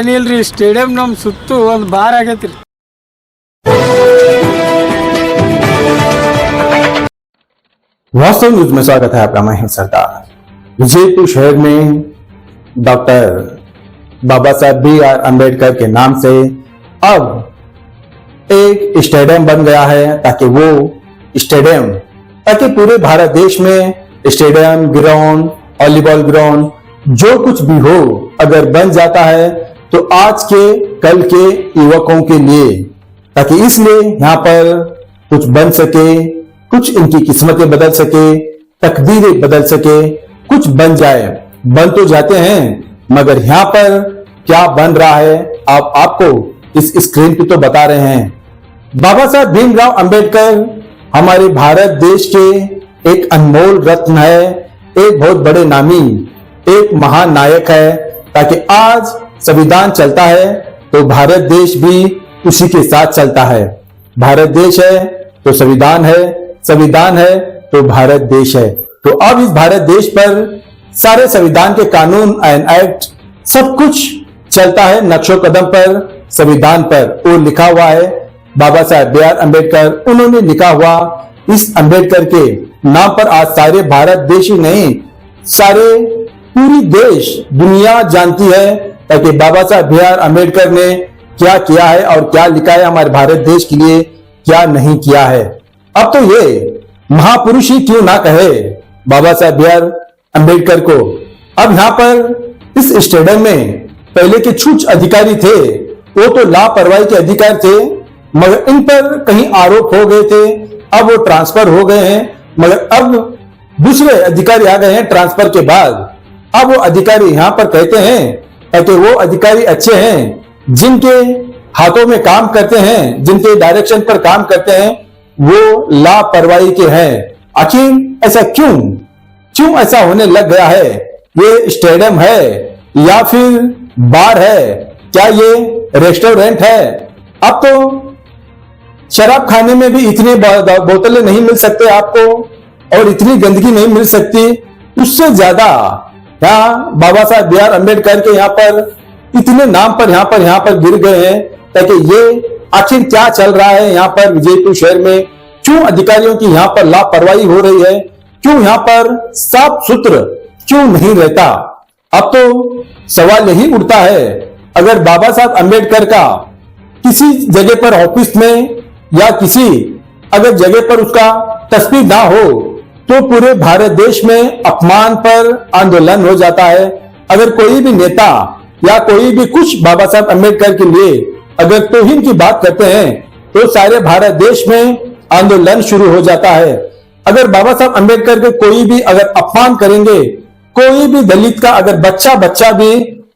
ಏನಿಲ್ರಿ ಸ್ಟೇಡಿಯಂ ನಮ್ ಸುತ್ತು ಒಂದ್ ಬಾರ್ ಆಗೈತ್ರಿ. वास्तव न्यूज में स्वागत है आपका। मैं हूं सरदार। विजयपुर शहर में डॉक्टर बाबा साहब B.R. अम्बेडकर के नाम से अब एक स्टेडियम बन गया है, ताकि पूरे भारत देश में स्टेडियम, ग्राउंड, वॉलीबॉल ग्राउंड जो कुछ भी हो अगर बन जाता है तो आज के कल के युवकों के लिए, ताकि इसलिए यहाँ पर कुछ बन सके, कुछ इनकी किस्मतें बदल सके, तकदीरें बदल सके, कुछ बन जाए। बन तो जाते हैं मगर यहाँ पर क्या बन रहा है आपको इस स्क्रीन पे तो बता रहे हैं। बाबा साहब भीमराव अंबेडकर हमारे भारत देश के एक अनमोल रत्न है, एक बहुत बड़े नामी, एक महान नायक है। ताकि आज संविधान चलता है तो भारत देश भी उसी के साथ चलता है। भारत देश है तो संविधान है, संविधान है तो भारत देश है। तो अब इस भारत देश पर सारे संविधान के कानून एंड एक्ट सब कुछ चलता है नक्शो कदम पर, संविधान पर। वो लिखा हुआ है बाबा साहब B.R. अम्बेडकर, उन्होंने लिखा हुआ इस अम्बेडकर के नाम पर आज सारे भारत देश ही नहीं, सारे पूरी देश दुनिया जानती है ताकि बाबा साहब B.R. अम्बेडकर ने क्या किया है और क्या लिखा है हमारे भारत देश के लिए, क्या नहीं किया है। अब तो ये महापुरुष ही क्यों ना कहे बाबा साहब B.R. अम्बेडकर को। अब यहाँ पर इस स्टेडियम में पहले के कुछ अधिकारी थे, वो तो लापरवाही के अधिकारी थे, मगर इन पर कहीं आरोप हो गए थे, अब वो ट्रांसफर हो गए हैं। मगर अब दूसरे अधिकारी आ गए हैं ट्रांसफर के बाद। अब वो अधिकारी यहाँ पर कहते हैं ताकि वो अधिकारी अच्छे हैं, जिनके हाथों में काम करते हैं, जिनके डायरेक्शन पर काम करते हैं, वो लापरवाही के हैं। आखिर ऐसा क्यों ऐसा होने लग गया है? ये स्टेडियम है या फिर बार है? क्या ये रेस्टोरेंट है? अब तो शराब खाने में भी इतनी बोतलें नहीं मिल सकते आपको और इतनी गंदगी नहीं मिल सकती। उससे ज्यादा यहाँ बाबा साहब B.R. अम्बेडकर के यहाँ पर इतने नाम पर यहाँ पर गिर गए हैं। ताकि ये आखिर क्या चल रहा है यहाँ पर विजयपुर शहर में? क्यों अधिकारियों की यहाँ पर लापरवाही हो रही है? क्यों यहाँ पर साफ सुथरा क्यों नहीं रहता? अब तो सवाल यही उठता है, अगर बाबा साहब अम्बेडकर का किसी जगह पर ऑफिस में या किसी अगर जगह पर उसका तस्वीर ना हो तो पूरे भारत देश में अपमान पर आंदोलन हो जाता है। अगर कोई भी नेता या कोई भी कुछ बाबा साहब अम्बेडकर के लिए अगर तौहीन की बात करते हैं तो सारे भारत देश में आंदोलन शुरू हो जाता है। अगर बाबा साहब अम्बेडकर के कोई भी अगर अपमान करेंगे, कोई भी दलित का अगर बच्चा भी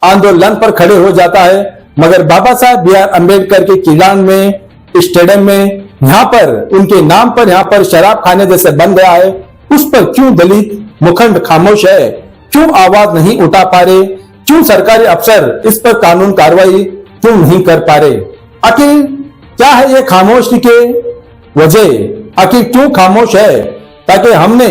आंदोलन पर खड़े हो जाता है। मगर बाबा साहब B.R. अम्बेडकर के किलान में, स्टेडियम में यहाँ पर उनके नाम पर यहाँ पर शराब खाने जैसे बन गया है, उस पर क्यों दलित मुखंड खामोश है? क्यों आवाज नहीं उठा पा रहे? क्यों सरकारी अफसर इस पर कानून कार्रवाई क्यों नहीं कर पा रहे? आखिर क्या है ये खामोशी के वजह? आखिर क्यों खामोश है? ताकि हमने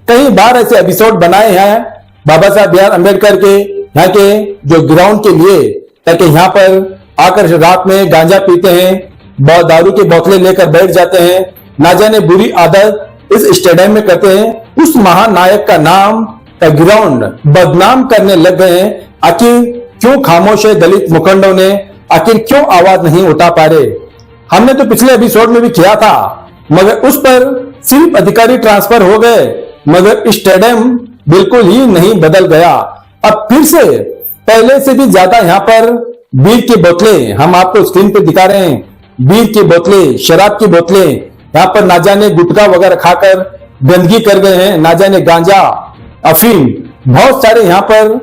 कई बार ऐसे एपिसोड बनाए हैं बाबा साहब B.R. अम्बेडकर के यहाँ के जो ग्राउंड के लिए, ताकि यहाँ पर आकर रात में गांजा पीते हैं, दारू की बोतलें लेकर बैठ जाते हैं, ना जाने बुरी आदत इस स्टेडियम में करते हैं। उस महान नायक का नाम का ग्राउंड बदनाम करने लग गए हैं। आखिर क्यों खामोश है दलित मुखंडों ने? आखिर क्यों आवाज नहीं उठा पा रहे? हमने तो पिछले एपिसोड में भी किया था, मगर उस पर सिर्फ अधिकारी ट्रांसफर हो गए, मगर स्टेडियम बिल्कुल ही नहीं बदल गया। अब फिर से पहले से भी ज्यादा यहाँ पर बीयर की बोतलें हम आपको स्क्रीन पे दिखा रहे हैं, बीयर की बोतलें, शराब की बोतलें, यहाँ पर ना जाने गुटखा वगैरह खाकर गंदगी कर गए हैं, ना जाने गांजा, अफीम, बहुत सारे यहाँ पर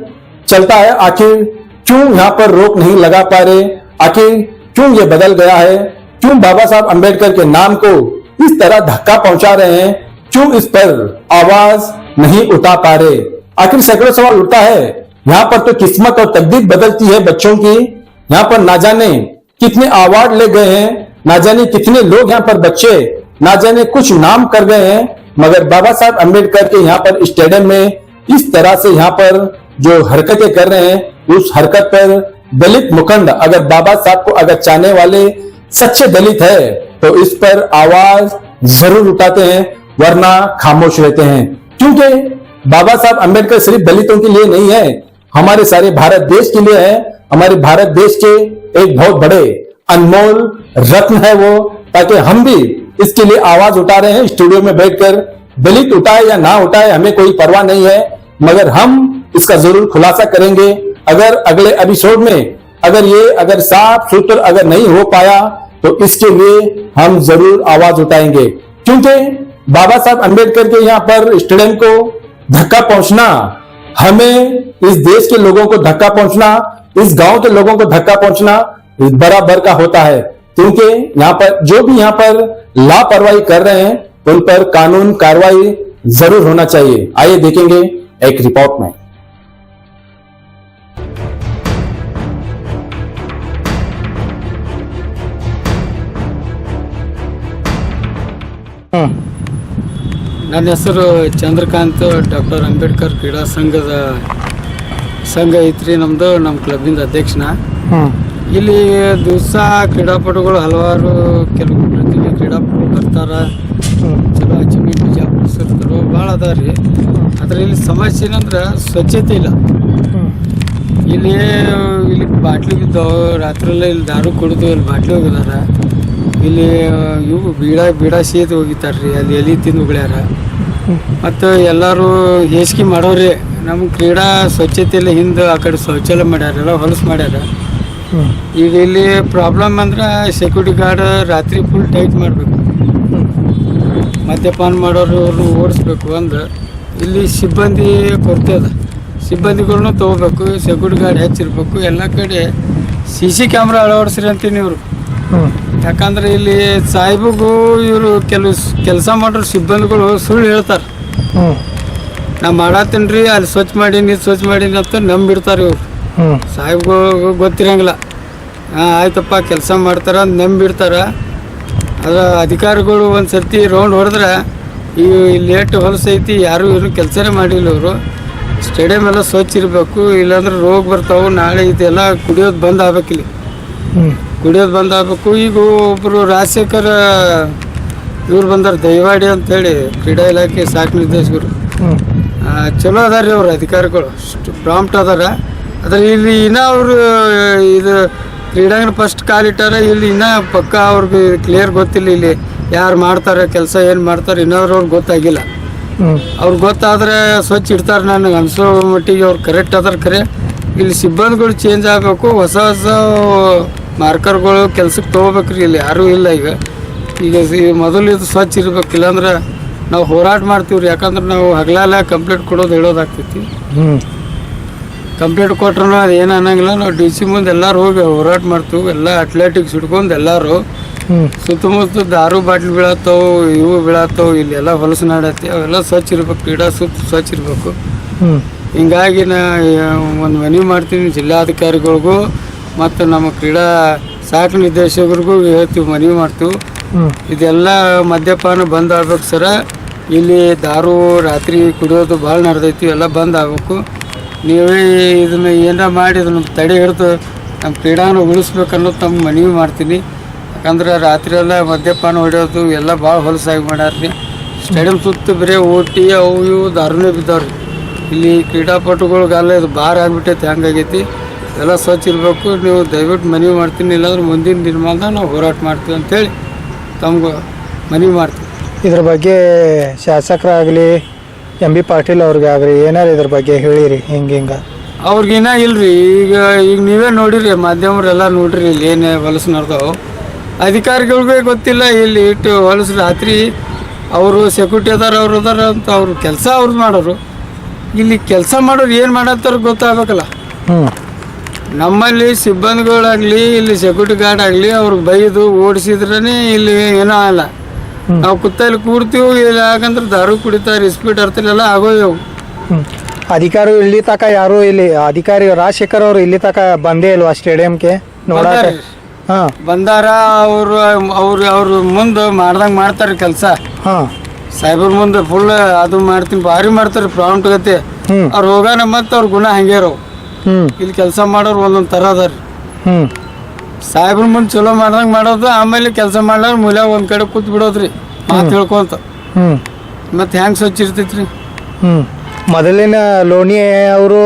चलता है। आखिर क्यों यहाँ पर रोक नहीं लगा पा रहे? आखिर क्यों ये बदल गया है? क्यों बाबा साहब अम्बेडकर के नाम को इस तरह धक्का पहुंचा रहे हैं? क्यों इस पर आवाज नहीं उठा पा रहे? आखिर सैकड़ों सवाल उठता है। यहाँ पर तो किस्मत और तकदीर बदलती है बच्चों की। यहाँ पर ना जाने कितने अवार्ड ले गए हैं, ना जाने कितने लोग यहाँ पर बच्चे ना जाने कुछ नाम कर गए हैं, मगर बाबा साहब अम्बेडकर के यहाँ पर स्टेडियम में इस तरह से यहाँ पर जो हरकतें कर रहे हैं, उस हरकत पर दलित मुखंड अगर बाबा साहब को अगर चाहने वाले सच्चे दलित है तो इस पर आवाज जरूर उठाते हैं, वरना खामोश रहते हैं। क्योंकि बाबा साहब अंबेडकर सिर्फ दलितों के लिए नहीं है, हमारे सारे भारत देश के लिए है। हमारे भारत देश के एक बहुत बड़े अनमोल रत्न है वो, ताकि हम भी इसके लिए आवाज उठा रहे हैं स्टूडियो में बैठकर। दलित उठाए या ना उठाए हमें कोई परवाह नहीं है, मगर हम इसका जरूर खुलासा करेंगे। अगर अगले एपिसोड में अगर साफ सूत्र अगर नहीं हो पाया तो इसके लिए हम जरूर आवाज उठाएंगे। क्योंकि बाबा साहब अंबेडकर के यहाँ पर स्टेडियम को धक्का पहुंचना, हमें इस देश के लोगों को धक्का पहुंचना, इस गांव के लोगों को धक्का पहुंचना बराबर का होता है। क्योंकि यहाँ पर जो भी यहाँ पर लापरवाही कर रहे हैं उन पर कानून कार्रवाई जरूर होना चाहिए। आइए देखेंगे एक रिपोर्ट में। ನನ್ನ ಹೆಸರು ಚಂದ್ರಕಾಂತ್, ಡಾಕ್ಟರ್ ಅಂಬೇಡ್ಕರ್ ಕ್ರೀಡಾ ಸಂಘ ಐತ್ರಿ ನಮ್ಮದು, ನಮ್ಮ ಕ್ಲಬ್ಬಿಂದ ಅಧ್ಯಕ್ಷನ. ಇಲ್ಲಿ ದಿವಸ ಕ್ರೀಡಾಪಟುಗಳು ಹಲವಾರು ಕೆಲವು ಪ್ರತಿಭೆ ಕ್ರೀಡಾಪಟುಗಳು ಬರ್ತಾರೆ, ಚಲೋ ಅಚೀವ್ಮೆಂಟ್ ವಿಜಯಪಡಿಸಿರ್ತಾರೆ, ಭಾಳ ಅದ ರೀ. ಆದರೆ ಇಲ್ಲಿ ಸಮಸ್ಯೆ ಏನಂದ್ರೆ ಸ್ವಚ್ಛತೆ ಇಲ್ಲ. ಇಲ್ಲಿ ಬಾಟ್ಲಿ ಬಿದ್ದಾವೆ, ರಾತ್ರಿಯೆಲ್ಲ ಇಲ್ಲಿ ದಾರು ಕುಡಿದು ಇಲ್ಲಿ ಬಾಟ್ಲಿ ಹೋಗಿದಾರ. ಇಲ್ಲಿ ಇವು ಬೀಡ ಸೇದು ಹೋಗಿತಾರೆ ರೀ, ಅಲ್ಲಿ ಎಲಿ ತಿಂದು ಉಗ್ಳ್ಯಾರ. ಮತ್ತು ಎಲ್ಲರೂ ಹೇಸಿಗೆ ಮಾಡೋರಿ. ನಮ್ಮ ಕ್ರೀಡಾ ಸ್ವಚ್ಛತೆಯಲ್ಲಿ ಹಿಂದೆ ಆ ಕಡೆ ಶೌಚಾಲಯ ಮಾಡ್ಯಾರ, ಎಲ್ಲ ಹೊಲಸು ಮಾಡ್ಯಾರ. ಈಗ ಇಲ್ಲಿ ಪ್ರಾಬ್ಲಮ್ ಅಂದ್ರೆ ಸೆಕ್ಯೂರಿಟಿ ಗಾರ್ಡ್ ರಾತ್ರಿ ಫುಲ್ ಟೈಟ್ ಮಾಡಬೇಕು, ಮದ್ಯಪಾನ ಮಾಡೋರು ಅವ್ರನ್ನ ಓಡಿಸ್ಬೇಕು. ಅಂದ್ರೆ ಇಲ್ಲಿ ಸಿಬ್ಬಂದಿ ಕೊರತೆ ಅದ, ಸಿಬ್ಬಂದಿಗಳನ್ನೂ ತೊಗೋಬೇಕು, ಸೆಕ್ಯೂರಿಟಿ ಗಾರ್ಡ್ ಹೆಚ್ಚಿರ್ಬೇಕು. ಎಲ್ಲ ಕಡೆ CC ಕ್ಯಾಮ್ರಾ ಅಳವಡಿಸ್ರಿ ಅಂತೀನಿ ಇವರು. ಯಾಕಂದ್ರೆ ಇಲ್ಲಿ ಸಾಹೇಬಗೂ ಇವರು ಕೆಲಸ ಮಾಡೋರು ಸಿಬ್ಬಂದಿಗಳು ಸುಳ್ಳು ಹೇಳ್ತಾರೆ. ನಾ ಮಾಡತ್ತೀನಿ ರೀ, ಅಲ್ಲಿ ಸ್ವಚ್ಛ ಮಾಡೀನಿ ಸ್ವಚ್ಛ ಮಾಡೀನಿ ಅಂತ ನಂಬಿಡ್ತಾರೆ ಇವ್ರು. ಸಾಹೇಬ್ಗಳು ಗೊತ್ತಿರಂಗಿಲ್ಲ, ಆಯ್ತಪ್ಪ ಕೆಲಸ ಮಾಡ್ತಾರ ಅಂತ ನಂಬಿಡ್ತಾರೆ. ಅದ್ರ ಅಧಿಕಾರಿಗಳು ಒಂದು ಸರ್ತಿ ರೌಂಡ್ ಹೊಡೆದ್ರೆ ಈ ಲೇಟ್ ಹೊಲಸೈತಿ, ಯಾರು ಇವರು ಕೆಲಸನೇ ಮಾಡಿಲ್ಲ ಇವರು. ಸ್ಟೇಡಿಯಂ ಎಲ್ಲ ಸ್ವಚ್ಛ ಇರಬೇಕು, ಇಲ್ಲಾಂದ್ರೆ ರೋಗ ಬರ್ತಾವೆ. ನಾಳೆ ಇದೆಲ್ಲ ಕುಡಿಯೋದು ಬಂದ್ ಆಗ್ಬೇಕಿಲ್ಲಿ, ಕುಡಿಯೋದು ಬಂದ್ ಆಗ್ಬೇಕು. ಈಗ ಒಬ್ಬರು ರಾಜಶೇಖರ್ ಇವ್ರು ಬಂದಾರ, ದೈವಾಡಿ ಅಂತೇಳಿ ಕ್ರೀಡಾ ಇಲಾಖೆ ಸಾಕು ನಿರ್ದೇಶಕರು. ಚಲೋ ಅದಾರ ರೀ ಅವ್ರು ಅಧಿಕಾರಿಗಳು, ಪ್ರಾಂಪ್ಟ್ ಅದಾರ. ಆದರೆ ಇಲ್ಲಿ ಇನ್ನೂ ಅವರು ಇದು ಕ್ರೀಡಾಂಗಣ ಫಸ್ಟ್ ಕಾಲಿಟ್ಟಾರ. ಇಲ್ಲಿ ಇನ್ನೂ ಪಕ್ಕ ಅವ್ರಿಗೆ ಕ್ಲಿಯರ್ ಗೊತ್ತಿಲ್ಲ, ಇಲ್ಲಿ ಯಾರು ಮಾಡ್ತಾರೆ ಕೆಲಸ, ಏನು ಮಾಡ್ತಾರೆ ಇನ್ನೋರು ಗೊತ್ತಾಗಿಲ್ಲ. ಅವ್ರಿಗೆ ಗೊತ್ತಾದರೆ ಸ್ವಚ್ಛ ಇಡ್ತಾರೆ. ನನಗೆ ಅನಿಸೋ ಮಟ್ಟಿಗೆ ಅವ್ರು ಕರೆಕ್ಟ್ ಅದಾರ. ಖರೆ ಇಲ್ಲಿ ಸಿಬ್ಬಂದಿಗಳು ಚೇಂಜ್ ಆಗಬೇಕು, ಹೊಸ ಮಾರ್ಕರ್ಗಳು ಕೆಲ್ಸಕ್ಕೆ ತೊಗೋಬೇಕ್ರಿ. ಇಲ್ಲಿ ಯಾರೂ ಇಲ್ಲ ಈಗ ಮೊದಲು ಇದು ಸ್ವಚ್ಛ ಇರ್ಬೇಕು, ಇಲ್ಲಾಂದ್ರೆ ನಾವು ಹೋರಾಟ ಮಾಡ್ತೀವಿ ರೀ. ಯಾಕಂದ್ರೆ ನಾವು ಹಗಲೆಲ್ಲ ಕಂಪ್ಲೇಂಟ್ ಕೊಡೋದು ಹೇಳೋದಾಗ್ತೈತಿ. ಕಂಪ್ಲೇಂಟ್ ಕೊಟ್ರೂ ಅದು ಏನು ಅನ್ನಂಗಿಲ್ಲ. ನಾವು DC ಮುಂದೆ ಎಲ್ಲರೂ ಹೋಗಿ ಹೋರಾಟ ಮಾಡ್ತೀವಿ. ಎಲ್ಲ ಅಥ್ಲೆಟಿಕ್ಸ್ ಹಿಡ್ಕೊಂಡು ಎಲ್ಲರೂ ಸುತ್ತಮುತ್ತ ದಾರು ಬಾಟ್ಲಿ ಬೀಳತ್ತವು, ಇವು ಬೀಳತ್ತವು. ಇಲ್ಲೆಲ್ಲ ಹೊಲಸು ನಾಡತ್ತಿ, ಅವೆಲ್ಲ ಸ್ವಚ್ಛ ಇರ್ಬೇಕು, ಕ್ರೀಡಾ ಸ್ವಚ್ಛ ಇರಬೇಕು. ಹಿಂಗಾಗಿ ನಾ ಒಂದು ಮನವಿ ಮಾಡ್ತೀನಿ ಜಿಲ್ಲಾಧಿಕಾರಿಗಳಿಗೂ ಮತ್ತು ನಮ್ಮ ಕ್ರೀಡಾ ಸಾಕು ನಿರ್ದೇಶಕರಿಗೂ ಹೇಳ್ತೀವಿ, ಮನವಿ ಮಾಡ್ತೀವಿ. ಇದೆಲ್ಲ ಮದ್ಯಪಾನ ಬಂದ್ ಆಗ್ಬೇಕು ಸರ. ಇಲ್ಲಿ ದಾರು ರಾತ್ರಿ ಕುಡಿಯೋದು ಭಾಳ ನಡೆದೈತಿ, ಎಲ್ಲ ಬಂದ್ ಆಗ್ಬೇಕು. ನೀವೇ ಇದನ್ನು ಏನಾರ ಮಾಡಿ ಇದನ್ನು ತಡೆ ಹಿಡಿದು ನಮ್ಮ ಕ್ರೀಡಾನ ಉಳಿಸ್ಬೇಕು ಅನ್ನೋದು ತಮ್ಮ ಮನವಿ ಮಾಡ್ತೀನಿ. ಯಾಕಂದ್ರೆ ರಾತ್ರಿ ಎಲ್ಲ ಮದ್ಯಪಾನ ಹೊಡೆಯೋದು ಎಲ್ಲ ಭಾಳ ಹೊಲಸಾಗಿ ಮಾಡ್ಯಾರ್ರಿ. ಸ್ಟೇಡಿಯಂ ಸುತ್ತ ಬರೀ ಓಟಿ ಅವು ಇವು ದಾರುನೇ ಬಿದ್ದಾವ್ರಿ. ಇಲ್ಲಿ ಕ್ರೀಡಾಪಟುಗಳಿಗೆಲ್ಲ ಇದು ಭಾರ ಆಗಿಬಿಟ್ಟೈತೆ, ಹಂಗಾಗೈತಿ. ಎಲ್ಲ ಸ್ವಚ್ಛ ಇರಬೇಕು. ನೀವು ದಯವಿಟ್ಟು ಮನವಿ ಮಾಡ್ತೀನಿ, ಇಲ್ಲಾಂದ್ರೆ ಮುಂದಿನ ನಿರ್ಮಾಣದಾಗ ನಾವು ಹೋರಾಟ ಮಾಡ್ತೀವಿ ಅಂತೇಳಿ ತಮ್ಗೆ ಮನವಿ ಮಾಡ್ತೀವಿ. ಇದ್ರ ಬಗ್ಗೆ ಶಾಸಕರಾಗಲಿ MB ಪಾಟೀಲ್ ಅವ್ರಿಗಾಗ್ರಿ ಏನಾರು ಇದ್ರ ಬಗ್ಗೆ ಹೇಳಿರಿ, ಹಿಂಗೆ ಅವ್ರಿಗಿನ್ನ ಇಲ್ರಿ. ಈಗ ನೀವೇ ನೋಡಿರಿ, ಮಾಧ್ಯಮರೆಲ್ಲ ನೋಡ್ರಿ ಇಲ್ಲಿ ಏನು ಹೊಲಸು ನಡೆದವು. ಅಧಿಕಾರಿಗಳಿಗೂ ಗೊತ್ತಿಲ್ಲ ಇಲ್ಲಿ ಇಟ್ಟು ಹೊಲಸು. ರಾತ್ರಿ ಅವರು ಸೆಕ್ಯೂರಿಟಿ ಅವ್ರು ಅದಾರ ಅಂತ ಅವ್ರು ಕೆಲಸ ಅವ್ರದ್ದು ಮಾಡೋರು. ಇಲ್ಲಿ ಕೆಲಸ ಮಾಡೋರು ಏನು ಮಾಡತ್ತಾರ ಗೊತ್ತಾಗಬೇಕಲ್ಲ. ನಮ್ಮಲ್ಲಿ ಸಿಬ್ಬಂದಿಗಳಾಗಲಿ ಇಲ್ಲಿ ಸೆಕ್ಯೂರಿಟಿ ಗಾರ್ಡ್ ಆಗಲಿ ಅವ್ರಿಗೆ ಬೈದು ಓಡಿಸಿದ್ರೇ ಇಲ್ಲಿ ಏನೋ ಅಲ್ಲ. ನಾವು ಕುತ್ತಲ್ಲಿ ಕೂಡ್ತೀವಿ, ಇಲ್ಲಿ ಯಾಕಂದ್ರೆ ದಾರು ಕುಡಿತಾರೆ, ಸ್ಪೀಡ್ ಅರ್ತಿಲ್ಲ ಆಗೋಯ್ಯವು. ಅಧಿಕಾರಿ ಇಲ್ಲಿ ತಕ ಯಾರು ಇಲ್ಲಿ ಅಧಿಕಾರಿ ರಾಜಶೇಖರ್ ಅವರು ಇಲ್ಲಿ ತಕ ಬಂದೇ ಇಲ್ವಾ ಸ್ಟೇಡಿಯಂಗೆ ನೋಡಾಕ? ಬಂದಾರ. ಅವ್ರು ಮುಂದೆ ಮಾಡ್ದಂಗೆ ಮಾಡ್ತಾರೆ ಕೆಲಸ. ಸಾಹೇಬ್ರ ಮುಂದೆ ಫುಲ್ ಅದು ಮಾಡ್ತೀನಿ ಭಾರಿ ಮಾಡ್ತಾರೆ ಪ್ರಾಂಪ್ಟ್ ಗತಿ. ಅವ್ರು ಹೋಗಾನ ಮತ್ತೆ ಅವ್ರ ಗುಣ ಹಂಗೇರವು. ಹ್ಮ್ ಇಲ್ಲಿ ಕೆಲಸ ಮಾಡೋರು ಒಂದೊಂದು ಥರ ಅದ ರೀ. ಹ್ಮ್ ಸಾಹೇಬ್ರ ಮುಂದೆ ಚಲೋ ಮಾಡ್ದಂಗೆ ಮಾಡೋದು, ಆಮೇಲೆ ಕೆಲಸ ಮಾಡ್ಲಾರ ಮೂಲ್ಯಾಗ ಒಂದು ಕಡೆ ಕೂತ್ ಬಿಡೋದ್ರಿ ಮಾತು ಹೇಳ್ಕೊಂತ. ಹ್ಮ್ ಮತ್ತೆ ಹೆಂಗೆ ಸ್ವಚ್ಛ ಇರ್ತೈತ್ರಿ. ಹ್ಮ್ ಮೊದಲಿನ ಲೋಣಿ ಅವರು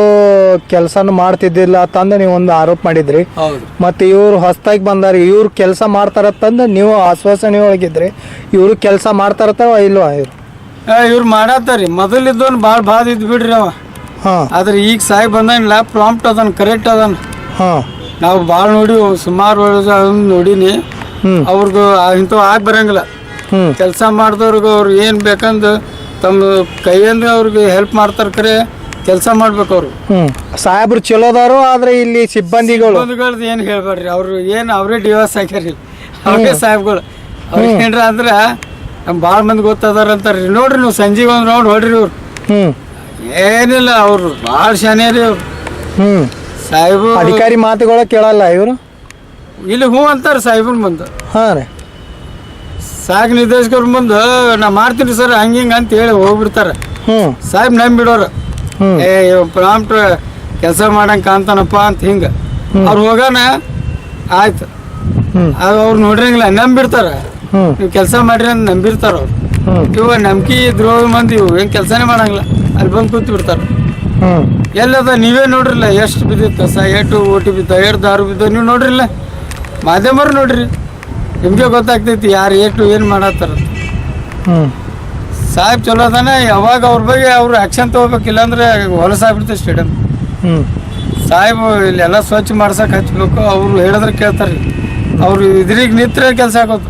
ಕೆಲಸನೂ ಮಾಡ್ತಿದ್ದಿಲ್ಲ ತಂದು ನೀವು ಒಂದು ಆರೋಪ ಮಾಡಿದ್ರಿ. ಹೌದು. ಮತ್ತೆ ಇವ್ರು ಹೊಸದಾಗಿ ಬಂದಾರ, ಇವ್ರು ಕೆಲಸ ಮಾಡ್ತಾರತ್ತಂದು ನೀವು ಆಶ್ವಾಸನೆ ಒಳಗಿದ್ರಿ. ಇವರು ಕೆಲಸ ಮಾಡ್ತಾರತ್ತವ ಇಲ್ವಾ ಇವ್ರು? ಇವ್ರು ಮಾಡತ್ತಾರಿ. ಮೊದಲಿದ್ದವನು ಭಾಳ ಬಾದ ಇದ್ದು ಬಿಡ್ರಿ ಅವ. ಹಾಂ ಆದ್ರೆ ಈಗ ಸಾಹೇಬ್ ಬಂದಾನಿಲ್ಲ, ಪ್ರಾಂಪ್ಟ್ ಅದಾನ, ಕರೆಕ್ಟ್ ಅದಾನ. ಹಾಂ ನಾವು ಭಾಳ ನೋಡಿ ಸುಮಾರು ನೋಡೀನಿ. ಹ್ಮ್ ಅವ್ರಿಗೂ ಇಂಥವು ಆಗಿ ಬರಂಗಿಲ್ಲ. ಹ್ಮ್ ಕೆಲಸ ಮಾಡಿದವ್ರಿಗೆ ಅವ್ರು ಏನು ಬೇಕಂದು ತಮ್ಮ ಕೈಯಿಂದ ಅವ್ರಿಗೆ ಹೆಲ್ಪ್ ಮಾಡ್ತಾರೆ. ಕರೆ ಕೆಲಸ ಮಾಡ್ಬೇಕು ಅವರು. ಹ್ಮ್ ಸಾಹೇಬ್ರು ಚಲೋದಾರು, ಆದ್ರೆ ಇಲ್ಲಿ ಸಿಬ್ಬಂದಿಗಳು ಸಿಬ್ಬಂದಿಗಳ್ದು ಏನು ಹೇಳ್ಬೇಡ್ರಿ. ಅವ್ರು ಏನು ಅವರೇ ಡಿವೋರ್ಸ್ ಹಾಕ್ಯಾರಿ, ಅವ್ರೇ ಸಾಹೇಬ್ಗಳು. ಅವ್ರಿಗೆ ಏನ್ರ ಅಂದ್ರೆ ನಮ್ಮ ಭಾಳ ಮಂದಿ ಗೊತ್ತದಾರ ಅಂತಾರ್ರಿ. ನೋಡ್ರಿ ನೀವು ಸಂಜೆಗೆ ಒಂದು ರೌಂಡ್ ಹೊಡ್ರಿ. ಅವ್ರು ಹ್ಮ್ ಏನಿಲ್ಲ, ಅವರು ಭಾಳ ಶಾನೆ ರೀ ಅವ್ರು ಹ್ಮ್ ಸಾಹೇಬರು. ಅಧಿಕಾರಿ ಮಾತುಗಳ ಕೇಳಲ್ಲ ಇವರು. ಇಲ್ಲಿ ಹ್ಞೂ ಅಂತಾರೆ ಸಾಹೇಬ್ರ ಮುಂದೆ. ಹಾಂ ರೀ ಸಾಕು ನಿರ್ದೇಶಕರ ಮುಂದೆ ನಾ ಮಾಡ್ತೀನಿ ಸರ್ ಹಂಗೆ ಹಿಂಗೆ ಅಂತ ಹೇಳಿ ಹೋಗ್ಬಿಡ್ತಾರೆ. ಹ್ಮ್ ಸಾಹೇಬ್ ನಂಬಿಡೋರು. ಹ್ಮ್ ಪ್ರಾಂಪ್ಟ್ ಕೆಲಸ ಮಾಡಂಗೆ ಕಾಣ್ತಾನಪ್ಪ ಅಂತ ಹಿಂಗೆ ಅವ್ರು ಹೋಗೋಣ ಆಯ್ತು. ಹ್ಮ್ ಅದು ಅವ್ರು ನೋಡ್ರಂಗಿಲ್ಲ, ನಂಬಿಡ್ತಾರೆ. ಹ್ಮ್ ನೀವು ಕೆಲಸ ಮಾಡ್ರಿ ಅಂತ ನಂಬಿರ್ತಾರ ಅವ್ರು. ಹ್ಮ್ ಇವ ನಂಬಿಕೆ ದ್ರೋಹ ಮಂದಿ ಇವು ಏನು ಕೆಲಸನೇ ಮಾಡಂಗಿಲ್ಲ, ಅಲ್ಲಿ ಬಂದು ಕೂತು ಬಿಡ್ತಾರೆ. ಹ್ಮ್ ಎಲ್ಲದ ನೀವೇ ನೋಡ್ರಿಲ್ಲ, ಎಷ್ಟು ಬಿದ್ದಿತ್ತು ಕಸ, ಎಷ್ಟು ಓಟಿ ಬಿದ್ದ, ಎಷ್ಟು ದಾರು ಬಿದ್ದ, ನೀವು ನೋಡ್ರಿಲ್ಲ. ಮಾಧ್ಯಮರು ನೋಡ್ರಿ, ನಿಮಗೆ ಗೊತ್ತಾಗ್ತೈತಿ ಯಾರು ಎಷ್ಟು ಏನು ಮಾಡತ್ತಾರ. ಹ್ಮ್ ಸಾಹೇಬ್ ಚಲೋ ಅದಾನೆ. ಯಾವಾಗ ಅವ್ರ ಬಗ್ಗೆ ಅವ್ರು ಆ್ಯಕ್ಷನ್ ತೊಗೋಬೇಕು, ಇಲ್ಲಾಂದ್ರೆ ಹೊಲಸಾಗ್ಬಿಡ್ತೈತೆ ಸ್ಟೇಡಿಯಂ. ಹ್ಮ್ ಸಾಹೇಬ್ ಇಲ್ಲೆಲ್ಲ ಸ್ವಚ್ಛ ಮಾಡ್ಸಕ್ಕೆ ಹಚ್ಬೇಕು. ಅವ್ರು ಹೇಳಿದ್ರೆ ಕೇಳ್ತಾರೆ. ಅವ್ರು ಇದ್ರಿಗೆ ನಿಂತ್ರೆ ಕೆಲಸ ಆಗೋದು.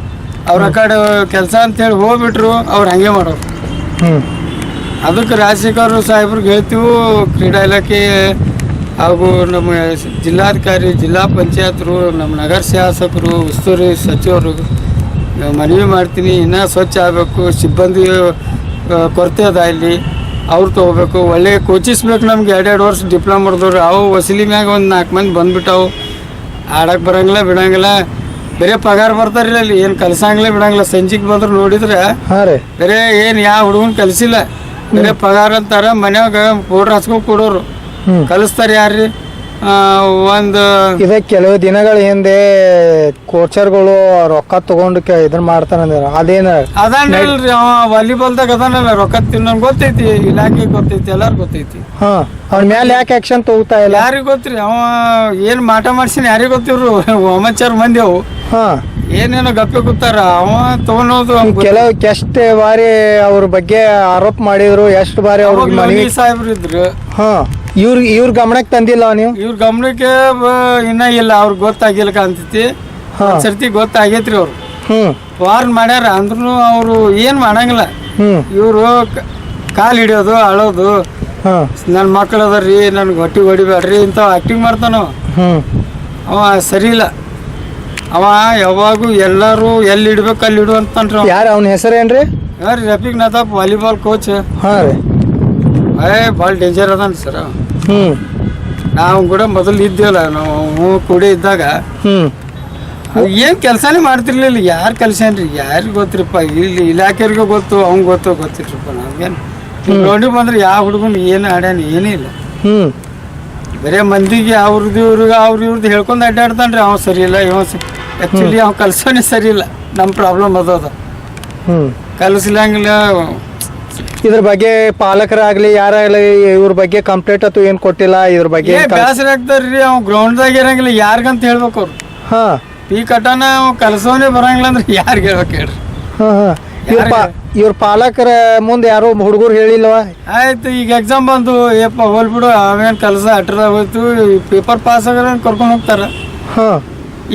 ಅವ್ರ ಕಡೆ ಕೆಲಸ ಅಂತೇಳಿ ಹೋಗ್ಬಿಟ್ರು, ಅವ್ರು ಹಂಗೆ ಮಾಡೋರು. ಹ್ಮ್ ಅದಕ್ಕೆ ರಾಜಶೇಖರ್ ಸಾಹೇಬ್ರಿಗೆ ಹೇಳ್ತೀವಿ, ಕ್ರೀಡಾ ಇಲಾಖೆ ಹಾಗೂ ನಮ್ಮ ಜಿಲ್ಲಾಧಿಕಾರಿ, ಜಿಲ್ಲಾ ಪಂಚಾಯತ್ರು, ನಮ್ಮ ನಗರ ಶಾಸಕರು, ಉಸ್ತುವಾರಿ ಸಚಿವರು ಮನವಿ ಮಾಡ್ತೀನಿ. ಇನ್ನೂ ಸ್ವಚ್ಛ ಆಗಬೇಕು. ಸಿಬ್ಬಂದಿ ಕೊರತೆ ಅದ ಇಲ್ಲಿ, ಅವ್ರು ತೊಗೋಬೇಕು. ಒಳ್ಳೆ ಕೋಚಿಸ್ ಬೇಕು ನಮ್ಗೆ. 2 ವರ್ಷ ಡಿಪ್ಲೊಮಾ ಮಾಡಿದವ್ರು ಅವು ವಸೂಲಿ ಮ್ಯಾಗ ಒಂದು 4 ಮಂದಿ ಬಂದ್ಬಿಟ್ಟವು. ಆಡಕ್ಕೆ ಬರಂಗಿಲ್ಲ, ಬಿಡಂಗಿಲ್ಲ. ಬೇರೆ ಪಗಾರ ಬರ್ತಾರಿಲ್ಲ, ಅಲ್ಲಿ ಏನು ಕಲ್ಸಂಗಿಲ್ಲ, ಬಿಡಂಗಿಲ್ಲ. ಸಂಜೆಗೆ ಬಂದ್ರೆ ನೋಡಿದ್ರೆ ಹಾಂ ರೀ ಬೇರೆ ಏನು ಯಾವ ಹುಡುಗನ ಕಲಿಸಿಲ್ಲ. ಬೇರೆ ಪಗಾರ ಅಂತಾರ, ಮನ್ಯಾಗ ಪೌಡ್ರ್ ಹಚ್ಕೊಂಡು ಕೊಡೋರು. ಹ್ಮ್ ಕಲಿಸ್ತಾರೆ ಯಾರ್ರಿ? ಒಂದು ಇದೇ ಕೆಲವು ದಿನಗಳ ಹಿಂದೆ ಕೋಚರ್ಗಳು ರೊಕ್ಕ ತಗೊಂಡು ಇದನ್ನ ಮಾಡ್ತಾನಂದ್ರ ಅದೇನ ಅದಾನಲ್ರಿ ಅವ ವಾಲಿಬಾಲ್ದಾಗ ಅದಾನಲ್ಲ, ರೊಕ್ಕ ತಿನ್ನೋನ್ ಗೊತ್ತೈತಿ, ಇಲಾಖೆ ಗೊತ್ತೈತಿ, ಎಲ್ಲಾರು ಗೊತ್ತೈತಿ. ಹಾ ಅವ್ನ ಮೇಲೆ ಯಾಕೆ ಆಕ್ಷನ್ ತಗೋತಾ ಇಲ್ಲ? ಯಾರಿಗ್ ಗೊತ್ತ್ರಿ ಅವ ಏನ್ ಮಾಟ ಮಾಡ್ಸಿನ, ಯಾರಿಗ್ ಗೊತ್ತಿವ್ರು? ಅಮಚಾರ ಮಂದಿ ಅವು. ಹಾ ಏನೇನೋ ಗಪ್ಪೆ ಕೂತಾರ. ಅವ ತಗೊಳೋದು ಕೆಲವು ಎಷ್ಟು ಬಾರಿ ಅವ್ರ ಬಗ್ಗೆ ಆರೋಪ ಮಾಡಿದ್ರು, ಎಷ್ಟು ಬಾರಿ ಅವ್ರಿಗೆ ಮನವಿ ಸಾಹೇಬ್ರು ಇದ್ರು. ಹಾ ಇವ್ರ ಗಮನಕ್ಕೆ ತಂದಿಲ್ಲ ನೀವು? ಇವ್ರ ಗಮನಕ್ಕೆ ಇನ್ನ ಇಲ್ಲ, ಅವ್ರಿಗೆ ಗೊತ್ತಾಗಿಲ್ಲ ಕಾಣ್ತೈತಿ. ಸರ್ತಿ ಗೊತ್ತಾಗೈತ್ರಿ. ಅವ್ರು ಹ್ಮ್ ವಾರ್ನ್ ಮಾಡ್ಯಾರ ಅಂದ್ರೂ ಅವ್ರು ಏನ್ ಮಾಡಂಗಿಲ್ಲ. ಹ್ಮ್ ಇವರು ಕಾಲು ಹಿಡಿಯೋದು, ಅಳೋದು, ಹಾ ನನ್ನ ಮಕ್ಳು ಅದಾರ್ರಿ, ನನ್ಗೆ ಹೊಟ್ಟಿಗೆ ಹೊಡಿಬೇಡ್ರಿ ಇಂಥ ಆಕ್ಟಿಂಗ್ ಮಾಡ್ತಾನ. ಹ್ಮ್ ಅವ ಸರಿ ಇಲ್ಲ. ಅವ ಯಾವಾಗೂ ಎಲ್ಲರೂ ಎಲ್ಲಿ ಇಡ್ಬೇಕು ಅಲ್ಲಿ ಇಡು ಅಂತನ್ರಿ. ಯಾರು ಅವನ ಹೆಸರೇನ್ರಿ? ಯಾರು? Rafiq Nadaf, volleyball coach. ಹಾ ರೀ ಭಾಳ ಡೇಂಜರ್ ಅದಾನ ಸರ್. ಹ್ಮ್ ನಾವು ಕೂಡ ಮೊದಲು ಇದ್ದೇವಲ್ಲ, ನಾವು ಕೂಡ ಇದ್ದಾಗ ಹ್ಮ್ ಏನು ಕೆಲಸನೇ ಮಾಡ್ತಿರ್ಲಿಲ್ಲ. ಯಾರು ಕಲ್ಸ್ಯಾನ್ರಿ? ಯಾರಿಗೆ ಗೊತ್ತಿರಪ್ಪ? ಇಲ್ಲಿ ಇಲಾಖೆಯವ್ರಿಗೆ ಗೊತ್ತು, ಅವ್ಗೆ ಗೊತ್ತಿರಪ್ಪ. ನಮ್ಗೇನು ಗ್ರೌಂಡಿಗೆ ಬಂದ್ರೆ ಯಾವ ಹುಡುಗನ್ ಏನು ಆಡ್ಯಾನ ಏನೂ ಇಲ್ಲ. ಹ್ಮ್ ಬರೇ ಮಂದಿಗೆ ಅವ್ರದ್ದು ಇವ್ರಿಗೆ ಇವ್ರದ್ದು ಹೇಳ್ಕೊಂಡು ಅಡ್ಡಾಡ್ತಾನ್ರಿ. ಅವ ಸರಿ ಇಲ್ಲ, ಇವ ಆ್ಯಕ್ಚುಲಿ ಅವ ಕಲ್ಸೋನೇ ಸರಿ ಇಲ್ಲ. ನಮ್ಮ ಪ್ರಾಬ್ಲಮ್ ಅದ. ಹ್ಮ್ ಕಲಿಸ್ಲಂಗಿಲ್ಲ. ಇದ್ರ ಬಗ್ಗೆ ಪಾಲಕರಾಗ್ಲಿ ಯಾರಾಗ್ಲಿ ಇವ್ರ ಬಗ್ಗೆ ಕಂಪ್ಲೇಂಟ್ ಅಥವಾ ಏನ್ ಕೊಟ್ಟಿಲ್ಲ? ಇದ್ರ ಬಗ್ಗೆ ಬೇಸರ ಆಗ್ತಾರ್ರಿ. ಅವ್ ಗ್ರೌಂಡ್ದಾಗ ಇರಂಗಿಲ್ಲ, ಯಾರಿಗಂತ ಹೇಳ್ಬೇಕು ಅವ್ರು? ಹಾ ಈ ಕಟನ ಅವ್ ಕಲ್ಸೋನೇ ಬರಂಗಿಲ್ಲ ಅಂದ್ರೆ ಯಾರಿಗೆ ಹೇಳ್ಬೇಕು ಹೇಳ್ರಿ? ಹಾ ಹಾ ಇವ್ರ ಪಾಲಕರ ಮುಂದೆ ಯಾರೋ ಹುಡುಗರು ಹೇಳಿಲ್ವಾ? ಆಯ್ತು, ಈಗ ಎಕ್ಸಾಮ್ ಬಂದು ಏಪ್ಪ ಹೋಲ್ಬಿಡು, ಅವೇನು ಕೆಲಸ ಅಟ್ರದಾಗ ಹೋಯ್ತು, ಪೇಪರ್ ಪಾಸ್ ಆಗ ಕರ್ಕೊಂಡು ಹೋಗ್ತಾರ. ಹಾ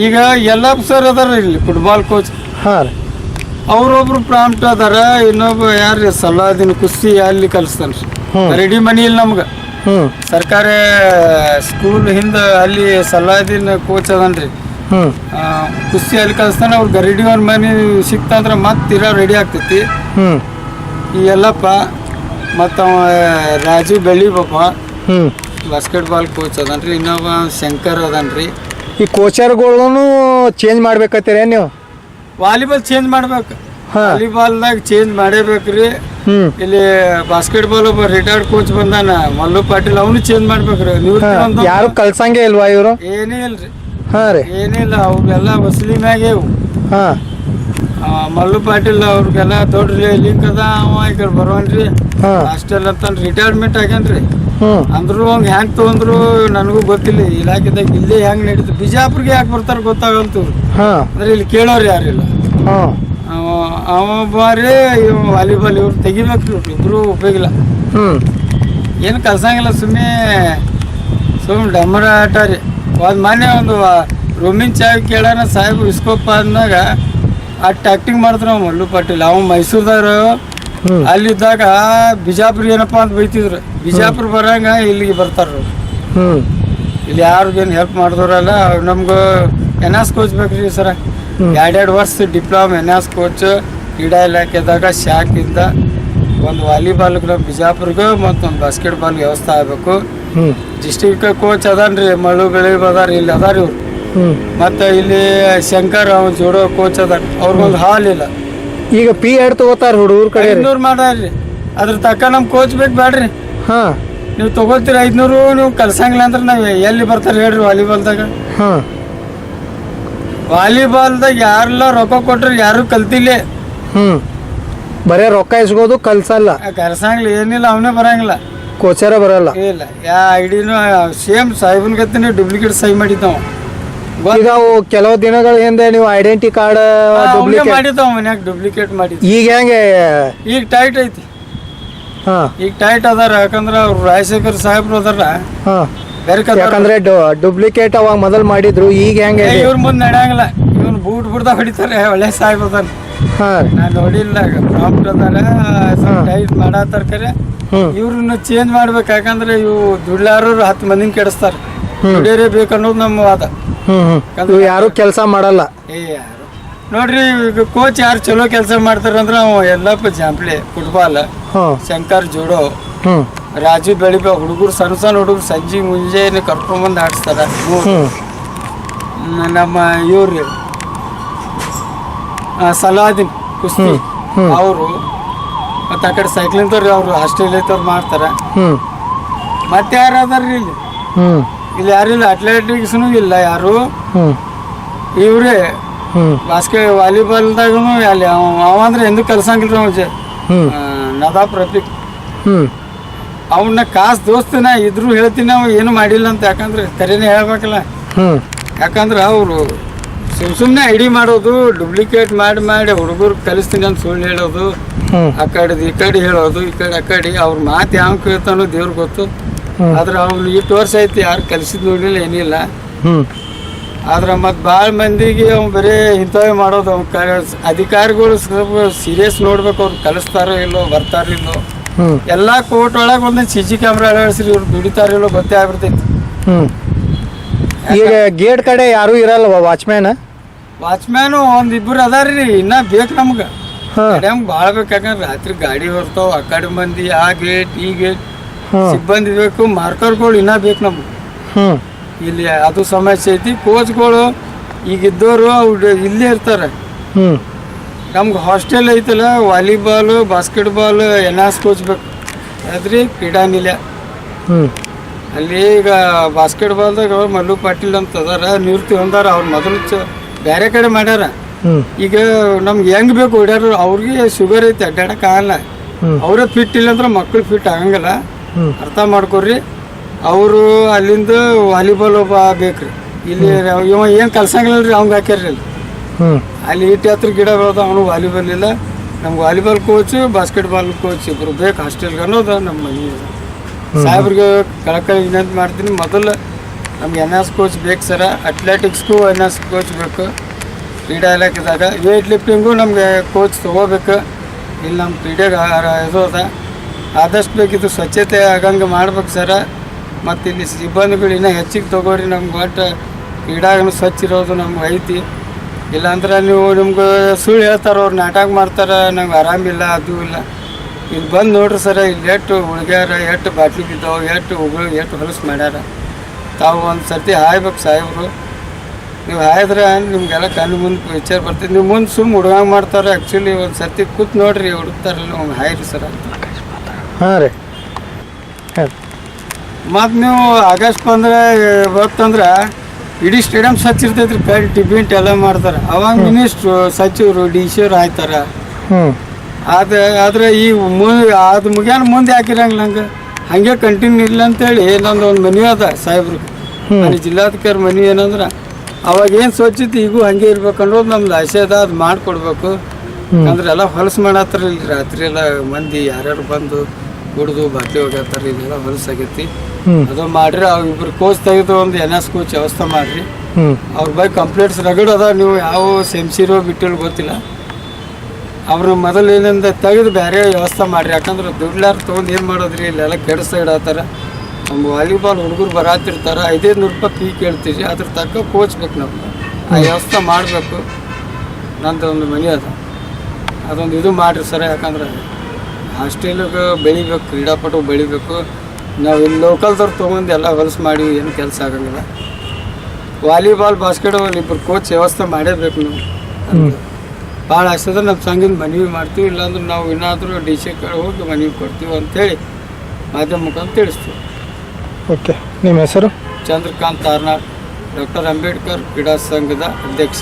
ಈಗ ಎಲ್ಲ ಸರ್ ಅದಾರ ಇಲ್ಲಿ ಫುಟ್ಬಾಲ್ ಕೋಚ್. ಹಾ ರೀ ಅವ್ರೊಬ್ರು ಪ್ರಾಂಪ್ಟ್ ಅದಾರ, ಇನ್ನೊಬ್ಬ ಯಾರು ಸಲಾದಿನ ಕುಸ್ತಿ ಅಲ್ಲಿ ಕಲಿಸ್ತಾನ್ರಿ. ರೆಡಿ ಮನಿ ಇಲ್ಲ ನಮ್ಗೆ. ಹ್ಮ್ ಸರ್ಕಾರಿ ಸ್ಕೂಲ್ ಹಿಂದೆ ಅಲ್ಲಿ ಸಲಾದಿನ ಕೋಚ್ ಅದನ್ರಿ. ಹ್ಮ್ ಕುಸ್ತಿ ಅಲ್ಲಿ ಕಲಿಸ್ತಾನೆ. ಅವ್ರು ಗರಿಡಿ ಒಂದು ಮನಿ ಸಿಕ್ತಂದ್ರೆ ಮತ್ತೆ ತೀರಾ ರೆಡಿ ಆಗ್ತೈತಿ. ಹ್ಮ್ ಈ ಎಲ್ಲಪ್ಪ ಮತ್ತು ಅವ ರಾಜು ಬೆಳ್ಳಿ ಪಾಪ ಹ್ಮ್ ಬಾಸ್ಕೆಟ್ಬಾಲ್ ಕೋಚ್ ಅದನ್ರಿ. ಇನ್ನೊಬ್ಬ ಶಂಕರ್ ಅದನ್ರಿ. ಈ ಕೋಚರ್ಗಳನ್ನು ಚೇಂಜ್ ಮಾಡ್ಬೇಕತ್ತೀರ ನೀವು? ವಾಲಿಬಾಲ್ ಚೇಂಜ್ ಮಾಡ್ಬೇಕು. ಹಾ ವಾಲಿಬಾಲ್ದಾಗ ಚೇಂಜ್ ಮಾಡೇಬೇಕ್ರಿ. ಹ್ಮ್ ಇಲ್ಲಿ ಬಾಸ್ಕೆಟ್ಬಾಲ್ ಒಬ್ಬ ರಿಟೈರ್ಡ್ ಕೋಚ್ ಬಂದಾನ ಮಲ್ಲು ಪಾಟೀಲ್ ಅವನು ಚೇಂಜ್ ಮಾಡ್ಬೇಕ್ರಿ ಹಾ, ನಿವೃತ್ತಿ ಯಾರು ಕಳ್ಸಂಗೆ ಇಲ್ವಾ ಇವರು? ಏನೇ ಇಲ್ರಿ, ಹಾ ರೀ. ಏನಿಲ್ಲ. ಅವ್ರಿಗೆಲ್ಲ ವಸೂಲಿ ಮ್ಯಾಗೆ ಇವು. ಹಾ ಮಲ್ಲು ಪಾಟೀಲ್ ಅವ್ರಿಗೆಲ್ಲ ದೊಡ್ಡ ಲಿಂಕ್ ಅದ. ಅವ ಈ ಕಡೆ ಬರೋನ್ರಿ ಹಾ ಹಾಸ್ಟೆಲ್ ಅಂತ ರಿಟೈರ್ಮೆಂಟ್ ಆಗ್ಯಾನ್ರಿ. ಹ್ಮ್ ಅಂದ್ರು ಅವ್ನು ಹೆಂಗ್ ತಗೊಂಡ್ರು ನನಗೂ ಗೊತ್ತಿಲ್ಲ. ಇಲಾಖೆದಾಗ ಇಲ್ಲೇ ಹೆಂಗ್ ನಡೀತು, ಬಿಜಾಪುರ್ಗೆ ಯಾಕೆ ಬರ್ತಾರ ಗೊತ್ತಾಗಂತು. ಹಾ ಅಂದ್ರೆ ಇಲ್ಲಿ ಕೇಳೋರು ಯಾರಿಲ್ಲ. ಹಾ ಅವ ಬಾರಿ ಇವ್ ವಾಲಿಬಾಲ್ ಇವ್ರು ತೆಗಿಬೇಕು, ಇಬ್ರು ಉಪಯೋಗ ಇಲ್ಲ. ಹ್ಮ್ ಏನು ಕಲ್ಸಂಗಿಲ್ಲ, ಸುಮ್ಮನೆ ಡಮ್ಮರ ಆಟ ರೀ. ಒಂದು ಮೊನ್ನೆ ಒಂದು ರೂಮಿನ ಚಾವಿ ಕೇಳೋಣ ಸಾಹೇಬ್ರು ಇಸ್ಕೊಪ್ಪ ಅಂದಾಗ ಅಷ್ಟು ಆ್ಯಕ್ಟಿಂಗ್ ಮಾಡ್ತಾರೆ ಅವ ಮಲ್ಲು ಪಾಟೀಲ್. ಅವ ಮೈಸೂರ್ದವ್ರು ಹ್ಮ್ ಅಲ್ಲಿದ್ದಾಗ ಬಿಜಾಪುರ ಏನಪ್ಪ ಅಂತ ಬೈತಿದ್ರು. ಬಿಜಾಪುರ ಬರಂಗ ಇಲ್ಲಿಗೆ ಬರ್ತಾರ. ಹ್ಮ್ ಇಲ್ಲಿ ಯಾರಿಗೇನು ಹೆಲ್ಪ್ ಮಾಡಿದವ್ರಲ್ಲ. ನಮ್ಗೆ ಎನ್ಆಸ್ ಕೋಚ್ ಬೇಕ್ರಿ ಸರ. 2 ವರ್ಷ ಡಿಪ್ಲೊಮಾ ಎನ್ಆಸ್ ಕೋಚ್ ಕ್ರೀಡಾ ಇಲಾಖೆದಾಗ ಶಾಖಿಂದ ಒಂದು ವಾಲಿಬಾಲ್ಗೆ ನಮ್ಮ ಬಿಜಾಪುರ್ಗೆ ಮತ್ತೊಂದು ಬಾಸ್ಕೆಟ್ಬಾಲ್ ವ್ಯವಸ್ಥೆ ಆಗಬೇಕು. ಹ್ಮ್ ಡಿಸ್ಟಿಕ್ ಕೋಚ್ ಅದಾನ್ರಿ, ಮಳ್ಳು ಬೆಳಿ ಅದಾರ, ಇಲ್ಲಿ ಅದಾರ ಇವ್ರು. ಹ್ಮ್ ಮತ್ತು ಇಲ್ಲಿ ಶಂಕರ್ ಅವ್ನು ಜೋಡೋ ಕೋಚ್ ಅದಾರ. ಅವ್ರಿಗೊಂದು ಹಾಲ್ ಇಲ್ಲ. ಈಗ ಪಿ ಎಡ್ ತಗೋತಾರ ಹುಡುಗರ ಕಡೆ ರೀ. 500 ಮಾಡ್ರಿ, ಅದ್ರ ತಕ್ಕ ನಮ್ಮ ಕೋಚ್ ಬೇಕು ಬೇಡ್ರಿ. ಹಾ ನೀವು ತಗೋತೀರಿ 500, ನೀವು ಕಲ್ಸಂಗಿಲ್ಲ ಅಂದ್ರೆ ನಾವು ಎಲ್ಲಿ ಬರ್ತಾರೆ ಹೇಳ್ರಿ ವಾಲಿಬಾಲ್ದಾಗ. ಹಾ ವಾಲಿಬಾಲ್ದಾಗ ಯಾರೆಲ್ಲ ರೊಕ್ಕ ಕೊಟ್ರೆ ಯಾರು ಕಲ್ತಿಲ್ಲ. ಹ್ಮ್ ಬರೇ ರೊಕ್ಕ ಇಸ್ಕೋದು ಕಲ್ಸಲ್ಲ, ಕಲ್ಸಂಗಿಲ್ಲ, ಏನಿಲ್ಲ, ಅವನೇ ಬರಂಗಿಲ್ಲ, ಕೋಚರ ಬರಲ್ಲ. ಇಲ್ಲ. ಯಾ ಐಡಿನೂ ಸೇಮ್ ಸಾಹೇಬನ್ ಗತ್ತಿನ ಡೂಪ್ಲಿಕೇಟ್ ಸಹಿ ಮಾಡಿದ್ದಾವ. ಈಗ ಅವು ಕೆಲವು ದಿನಗಳ ಹಿಂದೆ ನೀವು ಐಡೆಂಟಿ ಕಾರ್ಡ್ ಡೂಪ್ಲಿಕೇಟ್ ಮಾಡಿದ್ದಾವ ಮನ್ಯಾಗ, ಡೂಪ್ಲಿಕೇಟ್ ಮಾಡಿದ್ದ. ಈಗ ಹೆಂಗೆ? ಈಗ ಟೈಟ್ ಐತಿ. ಹಾ ಈಗ ಟೈಟ್ ಅದಾರ, ಯಾಕಂದ್ರೆ ಅವ್ರು ರಾಜಶೇಖರ್ ಸಾಹೇಬ್ರು ಅದಾರ ಹಾ ಬೇರೆ ಯಾಕಂದ್ರೆ ಡೂಪ್ಲಿಕೇಟ್ ಅವಾಗ ಮೊದಲ್ ಮಾಡಿದ್ರು. ಈಗ ಹೆಂಗೆ? ಇವ್ರ ಮುಂದೆ ನಡೆಯಂಗಿಲ್ಲ. ಇವ್ನು ಬೂಟ್ದಾಗ ಹೊಡಿತಾರೆ. ಒಳ್ಳೆ ಸಾಹೇಬ್ ಅದಾರ, ಹಾ ನಾನು ನೋಡಿಲ್ಲ. ಪ್ರಾಂಪ್ಟ್ ಅದಾರ, ಟೈಟ್ ಮಾಡತ್ತಾರ. ಕರೆ ಹ್ಮ್ ಇವ್ರನ್ನ ಚೇಂಜ್ ಮಾಡ್ಬೇಕು. ಯಾಕಂದ್ರೆ ಇವು ದುಡ್ಲಾರು 10 ಮಂದಿನ ಕೆಡಿಸ್ತಾರ. ದುಡಿಯೋರೇ ಬೇಕು ಅನ್ನೋದು ನಮ್ಮ ವಾದ. ಹ್ಮ್ ಇವು ಯಾರು ಕೆಲಸ ಮಾಡಲ್ಲ. ಯಾರು ನೋಡ್ರಿ, ಈಗ ಕೋಚ್ ಯಾರು ಚಲೋ ಕೆಲಸ ಮಾಡ್ತಾರ ಅಂದ್ರೆ ಅವ ಎಲ್ಲಪ್ಪ ಜಾಂಪ್ಲೆ ಫುಟ್ಬಾಲ್, ಹ್ಮ್ ಶಂಕರ್ ಜೋಡೋ, ಹ್ಮ್ ರಾಜು ಬೆಳಿಬೆ ಹುಡುಗರು, ಸಣ್ಣ ಸಣ್ಣ ಹುಡುಗರು ಸಂಜೆ ಮುಂಜಾನೆ ಕರ್ಕೊಂಡ್ಬಂದು ಆಡಿಸ್ತಾರ. ಹ್ಮ್ ನಮ್ಮ ಇವ್ರಿ ಸಲಾದಿನ್ ಕುಸ್ತಿ ಅವರು, ಮತ್ತು ಆ ಕಡೆ ಸೈಕ್ಲಿಂಗ್ ತವ್ರಿ ಅವರು ಆಸ್ಟ್ರೇಲಿಯಾ ತವ್ರು ಮಾಡ್ತಾರ. ಹ್ಮ್ ಮತ್ತೆ ಯಾರು ಅದಾರ್ರಿ ಇಲ್ಲಿ? ಹ್ಮ್ ಇಲ್ಲಿ ಯಾರಿಲ್ಲ. ಅಟ್ಲೆಟಿಕ್ಸ್ನು ಇಲ್ಲ ಯಾರು. ಹ್ಮ್ ಇವ್ರೇ ಹ್ಮ್ ವಾಲಿಬಾಲ್ದಾಗೂ ಅಲ್ಲಿ ಅವ ಅಂದ್ರೆ ಎಂದು ಕಲ್ಸಂಗಿಲ್ರಿ. ಅವ ಹ್ಮ್ ನದಾಪ್ ರಫೀಕ್, ಹ್ಮ್ ಅವನ್ನ ಕಾಸು ದೋಸ್ತನ ಇದ್ರು ಹೇಳ್ತೀನಿ, ಅವ ಏನು ಮಾಡಿಲ್ಲ ಅಂತ. ಯಾಕಂದ್ರೆ ಕರೆನೇ ಹೇಳ್ಬೇಕಲ್ಲ. ಹ್ಮ್ ಯಾಕಂದ್ರೆ ಅವರು ಸುಮ್ಮನೆ ಐಡಿ ಮಾಡೋದು, ಡೂಪ್ಲಿಕೇಟ್ ಮಾಡಿ ಹುಡುಗರು ಕಲಿಸ್ತೀನಿ ಅಂತ ಸುಳ್ಳು ಹೇಳೋದು, ಹ್ಮ್ ಆ ಕಡೆ ಈ ಕಡೆ ಹೇಳೋದು, ಈ ಕಡೆ ಆ ಕಡೆ. ಅವ್ರ ಮಾತು ಯಾವ ಕೇಳ್ತಾನೋ ದೇವ್ರಿಗೆ ಗೊತ್ತು. ಆದ್ರೆ ಅವ್ನು ಇಷ್ಟು ವರ್ಷ ಐತಿ, ಯಾರು ಕಲಿಸಿದ್ ನೋಡಿಲ್ಲ, ಏನಿಲ್ಲ. ಹ್ಮ್ ಆದ್ರೆ ಮತ್ತು ಭಾಳ ಮಂದಿಗೆ ಅವ್ನು ಬರೀ ಇಂಥವೇ ಮಾಡೋದು. ಅವ್ನು ಅಧಿಕಾರಿಗಳು ಸ್ವಲ್ಪ ಸೀರಿಯಸ್ ನೋಡ್ಬೇಕು. ಅವ್ರು ಕಲಿಸ್ತಾರೋ ಇಲ್ಲೋ, ಬರ್ತಾರೋ ಇಲ್ಲೋ. ಹ್ಮ್ ಎಲ್ಲ ಕೋರ್ಟ್ ಒಳಗೆ ಒಂದೊಂದು CC ಕ್ಯಾಮ್ರಾ ಅಳವಡಿಸ್ರಿ, ಇವ್ರು ದುಡಿತಾರೋ ಇಲ್ಲೋ ಗೊತ್ತೇ ಆಗ್ಬಿಡ್ತೈತಿ. ಹ್ಮ್ ಈಗ ಗೇಟ್ ಕಡೆ ಯಾರು ಇರಲ್ವ ವಾಚ್ಮ್ಯಾನ್? ವಾಚ್ಮ್ಯಾನು ಒಂದಿಬ್ಬರು ಅದಾರ್ರಿ, ಇನ್ನ ಬೇಕು ನಮ್ಗೆ. ಹಾ ನಮ್ಗೆ ಭಾಳ ಬೇಕು. ಯಾಕಂದ್ರೆ ರಾತ್ರಿ ಗಾಡಿ ಹೊರ್ತಾವ, ಆ ಕಡೆ ಮಂದಿ, ಆ ಗೇಟ್ ಈ ಗೇಟ್ ಹ್ಮ್ ಸಿಬ್ಬಂದಿ ಬೇಕು. ಮಾರ್ಕರ್ಗಳು ಇನ್ನೂ ಬೇಕು ನಮ್ಗೆ. ಹ್ಮ್ ಇಲ್ಲಿ ಅದು ಸಮಸ್ಯೆ ಐತಿ. ಕೋಚ್ಗಳು ಈಗಿದ್ದವರು ಅವ್ರು ಇಲ್ಲೇ ಇರ್ತಾರೆ. ಹ್ಮ್ ನಮ್ಗೆ ಹಾಸ್ಟೆಲ್ ಐತಲ್ಲ, ವಾಲಿಬಾಲು, ಬಾಸ್ಕೆಟ್ಬಾಲ್, ಎನ್ಆಸ್ ಕೋಚ್ ಬೇಕು. ಅದ್ರಿ ಕ್ರೀಡಾ ನಿಲಯ ಹ್ಮ್ ಅಲ್ಲಿ. ಈಗ ಬಾಸ್ಕೆಟ್ಬಾಲ್ದಾಗ ಮಲ್ಲು ಪಾಟೀಲ್ ಅಂತ ಅದಾರ, ನಿವೃತ್ತಿ ಹೊಂದಾರ. ಅವ್ರು ಮೊದಲು ಬೇರೆ ಕಡೆ ಮಾಡ್ಯಾರ. ಹ್ಮ್ ಈಗ ನಮ್ಗೆ ಹೆಂಗ್ ಬೇಕು ಓಡ್ಯಾರ. ಅವ್ರಿಗೆ ಶುಗರ್ ಐತಿ, ಅಡ್ಡಾಡಕ್ಕೆ ಆಗಲ್ಲ. ಅವರೇ ಫಿಟ್ ಇಲ್ಲ ಅಂದ್ರೆ ಮಕ್ಳು ಫಿಟ್ ಆಗಂಗಿಲ್ಲ. ಅರ್ಥ ಮಾಡ್ಕೊಡ್ರಿ. ಅವರು ಅಲ್ಲಿಂದ ವಾಲಿಬಾಲ್ ಒಬ್ಬ ಬೇಕ್ರಿ. ಇಲ್ಲಿ ಇವ ಏನು ಕಲ್ಸಂಗಿಲ್ಲ ರೀ, ಅವ್ಗೆ ಹಾಕ್ಯಾರ್ರಿ ಅಲ್ಲಿ. ಅಲ್ಲಿ ಇಟ್ಟು ಹತ್ರ ಗಿಡ ಬೆಳೆದ, ಅವನು ವಾಲಿಬಾಲ್ ಇಲ್ಲ. ನಮ್ಗೆ ವಾಲಿಬಾಲ್ ಕೋಚ್, ಬಾಸ್ಕೆಟ್ಬಾಲ್ ಕೋಚ್ ಇಬ್ಬರು ಬೇಕು ಹಾಸ್ಟೆಲ್ಗೆ ಅನ್ನೋದು ನಮ್ಮ ಮನೆ. ಸಾಹೇಬ್ರಿಗೆ ಕಳಕಳಿ ವಿನಂತಿ ಮಾಡ್ತೀನಿ. ಮೊದಲು ನಮ್ಗೆ ಎನ್ಆಸ್ ಕೋಚ್ ಬೇಕು ಸರ. ಅಟ್ಲೆಟಿಕ್ಸ್ಗೂ ಎನ್ಆಸ್ ಕೋಚ್ ಬೇಕು. ಕ್ರೀಡಾ ಇಲಾಖೆದಾಗ ವೇಟ್ ಲಿಫ್ಟಿಂಗು ನಮಗೆ ಕೋಚ್ ತೊಗೋಬೇಕು. ಇಲ್ಲಿ ನಮ್ಮ ಕ್ರೀಡೆಗೆ ಇದು ಅದ. ಆದಷ್ಟು ಬೇಕಿದ್ದು ಸ್ವಚ್ಛತೆ ಆಗಂಗೆ ಮಾಡ್ಬೇಕು ಸರ. ಮತ್ತು ಇಲ್ಲಿ ಸಿಬ್ಬಂದಿಗಳು ಇನ್ನೂ ಹೆಚ್ಚಿಗೆ ತೊಗೊಳ್ರಿ. ನಮ್ಗೆ ಒಟ್ಟು ಕ್ರೀಡಾಗನು ಸ್ವಚ್ಛ ಇರೋದು ನಮ್ಗೆ ಐತಿ. ಇಲ್ಲಾಂದ್ರೆ ನೀವು ನಿಮ್ಗೆ ಸುಳ್ಳು ಹೇಳ್ತಾರೆ, ಅವ್ರು ನಾಟಕ ಮಾಡ್ತಾರೆ, ನಂಗೆ ಆರಾಮಿಲ್ಲ, ಅದು ಇಲ್ಲ. ಇಲ್ಲಿ ಬಂದು ನೋಡ್ರಿ ಸರ, ಇಲ್ಲಿ ಎಷ್ಟು ಹುಡುಗ್ಯಾರ, ಎಷ್ಟು ಬಾಟ್ಲಿ ಬಿದ್ದಾವೆ, ಎಷ್ಟು ಉಗುಳು, ಎಷ್ಟು ಹೊಲಸು ಮಾಡ್ಯಾರ. ತಾವು ಒಂದು ಸರ್ತಿ ಹಾಯ್ಬೇಕು ಸಾಹೇಬರು. ನೀವು ಹಾಯ್ದ್ರೆ ನಿಮ್ಗೆಲ್ಲ ಕಣ್ಣು ಮುಂದೆ ವಿಚಾರ ಬರ್ತೈತೆ ನೀವು ಮುಂದೆ ಸುಮ್ಮನೆ ಹುಡುಗಂಗೆ ಮಾಡ್ತಾರೆ ಆ್ಯಕ್ಚುಲಿ ಒಂದು ಸರ್ತಿ ಕೂತ್ ನೋಡ್ರಿ ಹುಡುಕ್ತಾರಲ್ಲ ಅವ್ನು ಹಾಯ್ರಿ ಸರ್ ಅಂತ. ಹಾಂ ರೀ ಹಾಂ ಮತ್ತು ನೀವು ಆಗಸ್ಟ್ ಬಂದ್ರೆ ಬರ್ತಂದ್ರೆ ಇಡೀ ಸ್ಟೇಡಿಯಂ ಸ್ವಚ್ಛ ಇರ್ತೈತ್ರಿ ಕೈ ಟಿಫಿನ್ ಎಲ್ಲ ಮಾಡ್ತಾರೆ ಅವಾಗ ಮಿನಿಸ್ಟ್ರು ಸಚಿವರು ಡಿ ಸಿ ಅವ್ರು ಹಾಯ್ತಾರೆ. ಹ್ಞೂ ಆದ್ರೆ ಈ ಅದು ಮುಗಿಯಾನ ಮುಂದೆ ಹಾಕಿರಂಗಿಲ್ಲ ಹಂಗೆ ಕಂಟಿನ್ಯೂ ಇಲ್ಲ ಅಂತೇಳಿ ನಂದು ಒಂದು ಮನವಿ ಅದ ಸಾಹೇಬ್ರಿಗೆ ಅಲ್ಲಿ ಜಿಲ್ಲಾಧಿಕಾರಿ ಮನವಿ ಏನಂದ್ರೆ ಅವಾಗ ಏನು ಸ್ವಚ್ಛತೆ ಈಗೂ ಹಂಗೆ ಇರ್ಬೇಕು ಅನ್ನೋದು ನಮ್ದು ಆಸೆ ಅದ ಅದು ಮಾಡಿಕೊಡ್ಬೇಕು. ಅಂದ್ರೆ ಎಲ್ಲ ಹೊಲಸು ಮಾಡತ್ತಾರ ಇಲ್ಲಿ ರಾತ್ರಿ ಎಲ್ಲ ಮಂದಿ ಯಾರ್ಯಾರು ಬಂದು ಕುಡಿದು ಬಾಟ್ಲಿ ಹೋಗತ್ತಾರ ಇಲ್ಲೆಲ್ಲ ಹೊಲಸಾಗೈತಿ. ಅದು ಮಾಡ್ರಿ ಅವ್ ಇಬ್ರು ಕೋಚ್ ತೆಗೆದು ಒಂದು NS ಕೋಚ್ ವ್ಯವಸ್ಥೆ ಮಾಡ್ರಿ. ಅವ್ರ ಬಗ್ಗೆ ಕಂಪ್ಲೇಂಟ್ಸ್ ರಗಡ್ ಅದ ನೀವು ಯಾವ ಸೆಮ್ಸಿರೋ ಬಿಟ್ಟಿರೋ ಗೊತ್ತಿಲ್ಲ. ಅವ್ರ ಮೊದಲು ಏನಿಂದ ತೆಗೆದು ಬೇರೆ ವ್ಯವಸ್ಥೆ ಮಾಡಿರಿ. ಯಾಕಂದ್ರೆ ದುಡ್ಲಾರ ತೊಗೊಂಡು ಏನು ಮಾಡೋದ್ರಿ ಇಲ್ಲೆಲ್ಲ ಕೆಡಿಸ ಇಡತ್ತಾರ. ನಮ್ಮ ವಾಲಿಬಾಲ್ ಹುಡುಗರು ಬರಾತಿರ್ತಾರೆ 500 ರೂಪಾಯಿ ಫೀ ಕೇಳ್ತೀವಿ ಅದ್ರ ತಕ್ಕ ಕೋಚ್ ಬೇಕು ನಮ್ಗೆ ಆ ವ್ಯವಸ್ಥೆ ಮಾಡಬೇಕು. ನಂದು ಒಂದು ಮನೆ ಅದ ಅದೊಂದು ಇದು ಮಾಡಿರಿ ಸರ್. ಯಾಕಂದ್ರೆ ಹಾಸ್ಟೆಲಿಗೆ ಬೆಳಿಬೇಕು ಕ್ರೀಡಾಪಟು ಬೆಳಿಬೇಕು. ನಾವು ಇಲ್ಲಿ ಲೋಕಲ್ದವ್ರು ತೊಗೊಂಡು ಎಲ್ಲ ಹೊಲಸು ಮಾಡಿ ಏನು ಕೆಲಸ ಆಗಂಗಿಲ್ಲ. ವಾಲಿಬಾಲ್ ಬಾಸ್ಕೆಟ್ಬಾಲ್ ಇಬ್ಬರು ಕೋಚ್ ವ್ಯವಸ್ಥೆ ಮಾಡೇಬೇಕು ನಾವು. ಭಾಳ ಆಗ್ತದೆ ನಮ್ಮ ಸಂಘದಿಂದ ಮನವಿ ಮಾಡ್ತೀವಿ. ಇಲ್ಲಾಂದ್ರೆ ನಾವು ಏನಾದರೂ ಡಿ ಸಿ ಕಡೆ ಹೋಗಿ ಮನವಿ ಕೊಡ್ತೀವಿ ಅಂಥೇಳಿ ಮಾಧ್ಯಮ ಮುಖಾಂತರ ತಿಳಿಸ್ತೀವಿ. ಓಕೆ ನಿಮ್ಮ ಹೆಸರು? ಚಂದ್ರಕಾಂತ್ ತಾರ್ನಾಳ್, ಡಾಕ್ಟರ್ ಅಂಬೇಡ್ಕರ್ ಕ್ರೀಡಾ ಸಂಘದ ಅಧ್ಯಕ್ಷ.